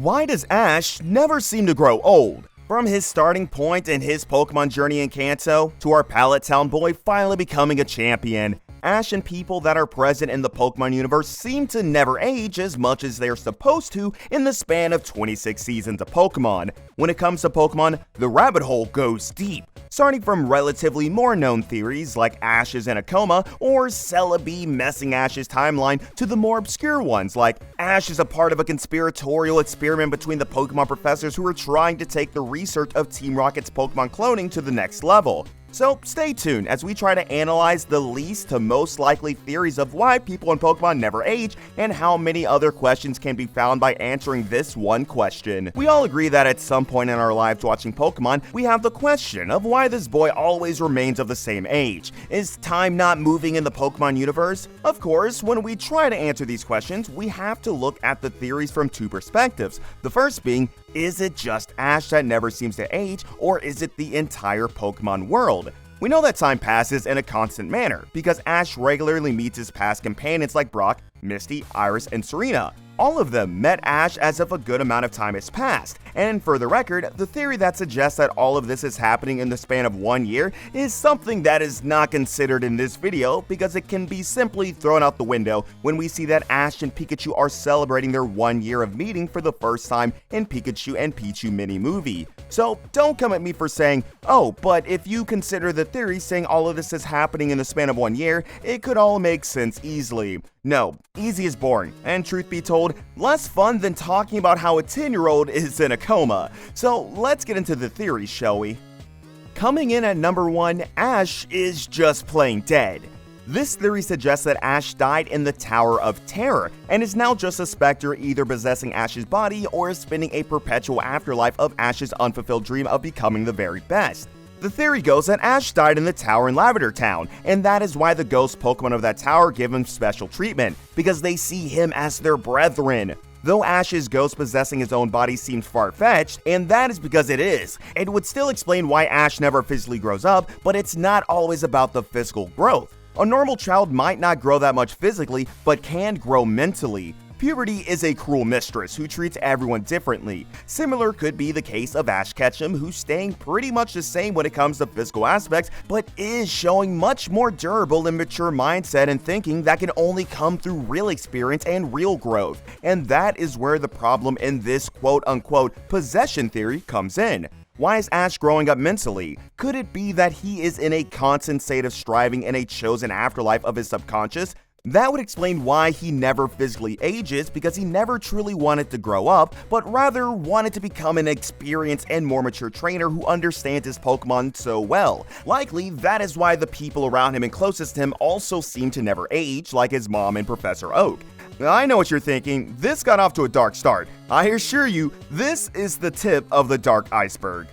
Why does Ash never seem to grow old? From his starting point in his Pokemon journey in Kanto, to our Pallet Town boy finally becoming a champion, Ash and people that are present in the Pokemon universe seem to never age as much as they're supposed to in the span of 26 seasons of Pokemon. When it comes to Pokemon, the rabbit hole goes deep, starting from relatively more known theories like Ash is in a coma or Celebi messing Ash's timeline to the more obscure ones like Ash is a part of a conspiratorial experiment between the Pokemon professors who are trying to take the research of Team Rocket's Pokemon cloning to the next level. So stay tuned as we try to analyze the least to most likely theories of why people in Pokemon never age and how many other questions can be found by answering this one question. We all agree that at some point in our lives watching Pokemon, we have the question of why this boy always remains of the same age. Is time not moving in the Pokemon universe? Of course, when we try to answer these questions, we have to look at the theories from two perspectives. The first being, is it just Ash that never seems to age, or is it the entire Pokemon world? We know that time passes in a constant manner, because Ash regularly meets his past companions like Brock, Misty, Iris, and Serena. All of them met Ash as if a good amount of time has passed, and for the record, the theory that suggests that all of this is happening in the span of 1 year is something that is not considered in this video because it can be simply thrown out the window when we see that Ash and Pikachu are celebrating their 1 year of meeting for the first time in Pikachu and Pichu mini movie. So don't come at me for saying, oh, but if you consider the theory saying all of this is happening in the span of 1 year, it could all make sense easily. No, easy is boring, and truth be told, less fun than talking about how a 10-year-old is in a coma. So let's get into the theories, shall we? Coming in at number 1, Ash is just plain dead. This theory suggests that Ash died in the Tower of Terror and is now just a specter either possessing Ash's body or spending a perpetual afterlife of Ash's unfulfilled dream of becoming the very best. The theory goes that Ash died in the tower in Lavender Town, and that is why the ghost Pokemon of that tower give him special treatment, because they see him as their brethren. Though Ash's ghost possessing his own body seems far-fetched, and that is because it is, it would still explain why Ash never physically grows up, but it's not always about the physical growth. A normal child might not grow that much physically, but can grow mentally. Puberty is a cruel mistress who treats everyone differently. Similar could be the case of Ash Ketchum, who's staying pretty much the same when it comes to physical aspects, but is showing much more durable and mature mindset and thinking that can only come through real experience and real growth. And that is where the problem in this quote-unquote possession theory comes in. Why is Ash growing up mentally? Could it be that he is in a constant state of striving in a chosen afterlife of his subconscious? That would explain why he never physically ages, because he never truly wanted to grow up, but rather wanted to become an experienced and more mature trainer who understands his Pokemon so well. Likely, that is why the people around him and closest to him also seem to never age, like his mom and Professor Oak. I know what you're thinking, this got off to a dark start. I assure you, this is the tip of the dark iceberg.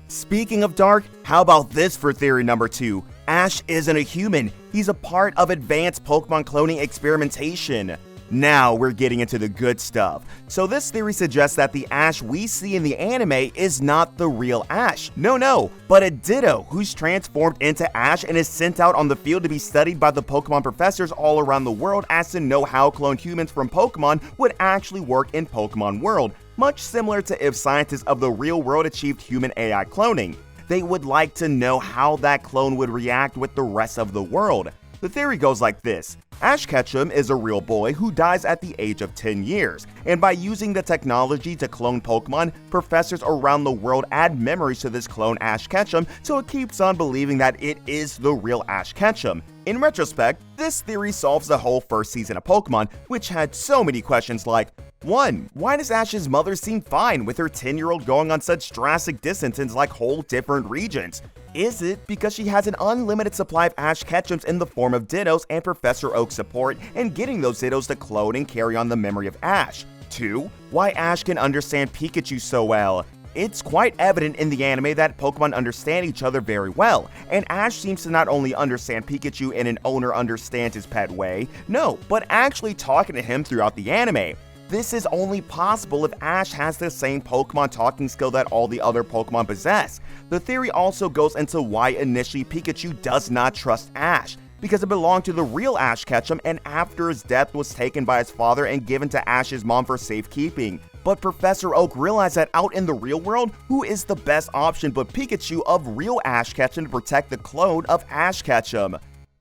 Speaking of dark, how about this for theory number 2? Ash isn't a human, he's a part of advanced Pokemon cloning experimentation. Now we're getting into the good stuff. So this theory suggests that the Ash we see in the anime is not the real Ash. No, but a Ditto who's transformed into Ash and is sent out on the field to be studied by the Pokemon professors all around the world as to know how cloned humans from Pokemon would actually work in Pokemon World. Much similar to if scientists of the real world achieved human AI cloning. They would like to know how that clone would react with the rest of the world. The theory goes like this. Ash Ketchum is a real boy who dies at the age of 10 years, and by using the technology to clone Pokemon, professors around the world add memories to this clone Ash Ketchum, so it keeps on believing that it is the real Ash Ketchum. In retrospect, this theory solves the whole first season of Pokemon, which had so many questions like, 1. Why does Ash's mother seem fine with her 10-year-old going on such drastic distances like whole different regions? Is it because she has an unlimited supply of Ash Ketchums in the form of Dittos and Professor Oak's support and getting those Dittos to clone and carry on the memory of Ash? 2. Why Ash can understand Pikachu so well? It's quite evident in the anime that Pokemon understand each other very well, and Ash seems to not only understand Pikachu in an owner understands his pet way, no, but actually talking to him throughout the anime. This is only possible if Ash has the same Pokemon talking skill that all the other Pokemon possess. The theory also goes into why initially Pikachu does not trust Ash, because it belonged to the real Ash Ketchum and after his death was taken by his father and given to Ash's mom for safekeeping. but Professor Oak realized that out in the real world, who is the best option but Pikachu of real Ash Ketchum to protect the clone of Ash Ketchum?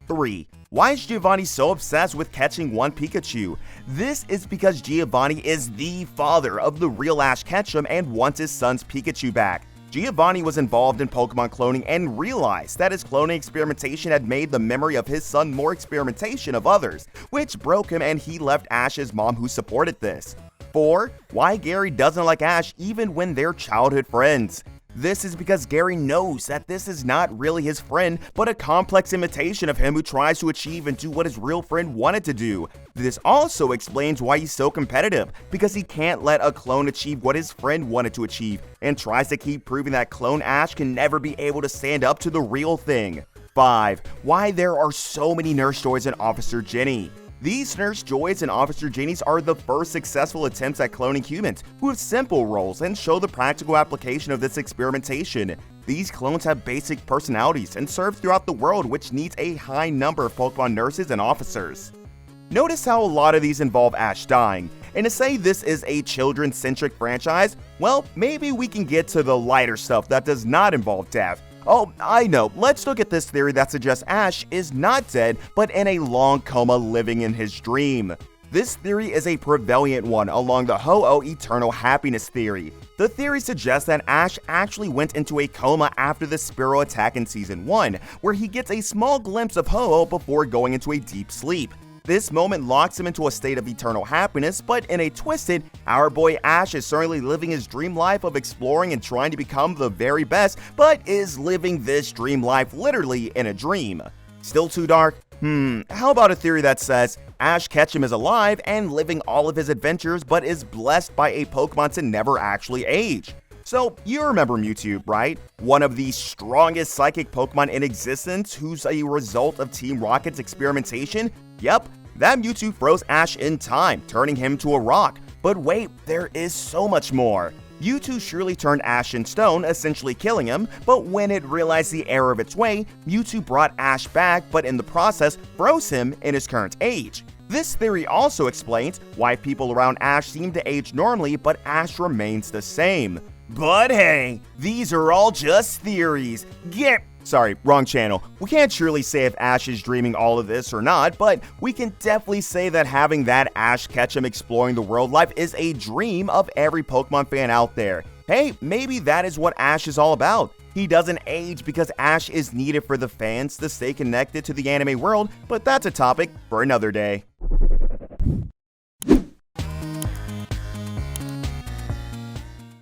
3. Why is Giovanni so obsessed with catching one Pikachu? This is because Giovanni is the father of the real Ash Ketchum and wants his son's Pikachu back. Giovanni was involved in Pokemon cloning and realized that his cloning experimentation had made the memory of his son more experimentation of others, which broke him and he left Ash's mom who supported this. 4. Why Gary doesn't like Ash even when they're childhood friends. This is because Gary knows that this is not really his friend, but a complex imitation of him who tries to achieve and do what his real friend wanted to do. This also explains why he's so competitive, because he can't let a clone achieve what his friend wanted to achieve, and tries to keep proving that clone Ash can never be able to stand up to the real thing. 5. Why there are so many Nurse Joys in Officer Jenny. These Nurse Joys and Officer Jennies are the first successful attempts at cloning humans, who have simple roles and show the practical application of this experimentation. These clones have basic personalities and serve throughout the world, which needs a high number of Pokemon nurses and officers. Notice how a lot of these involve Ash dying, and to say this is a children-centric franchise, well, maybe we can get to the lighter stuff that does not involve death. Oh, I know, let's look at this theory that suggests Ash is not dead, but in a long coma living in his dream. This theory is a prevalent one along the Ho-Oh eternal happiness theory. The theory suggests that Ash actually went into a coma after the Spearow attack in Season 1, where he gets a small glimpse of Ho-Oh before going into a deep sleep. This moment locks him into a state of eternal happiness, but in a twisted, our boy Ash is certainly living his dream life of exploring and trying to become the very best, but is living this dream life literally in a dream. Still too dark? How about a theory that says Ash Ketchum is alive and living all of his adventures, but is blessed by a Pokemon to never actually age? So, you remember Mewtwo, right? One of the strongest psychic Pokemon in existence who's a result of Team Rocket's experimentation? Yep, that Mewtwo froze Ash in time, turning him to a rock. But wait, there is so much more. Mewtwo surely turned Ash in stone, essentially killing him, but when it realized the error of its way, Mewtwo brought Ash back, but in the process, froze him in his current age. This theory also explains why people around Ash seem to age normally, but Ash remains the same. But hey, these are all just theories. Sorry, wrong channel. We can't surely say if Ash is dreaming all of this or not, but we can definitely say that having that Ash Ketchum exploring the world life is a dream of every Pokemon fan out there. Hey, maybe that is what Ash is all about. He doesn't age because Ash is needed for the fans to stay connected to the anime world, but that's a topic for another day.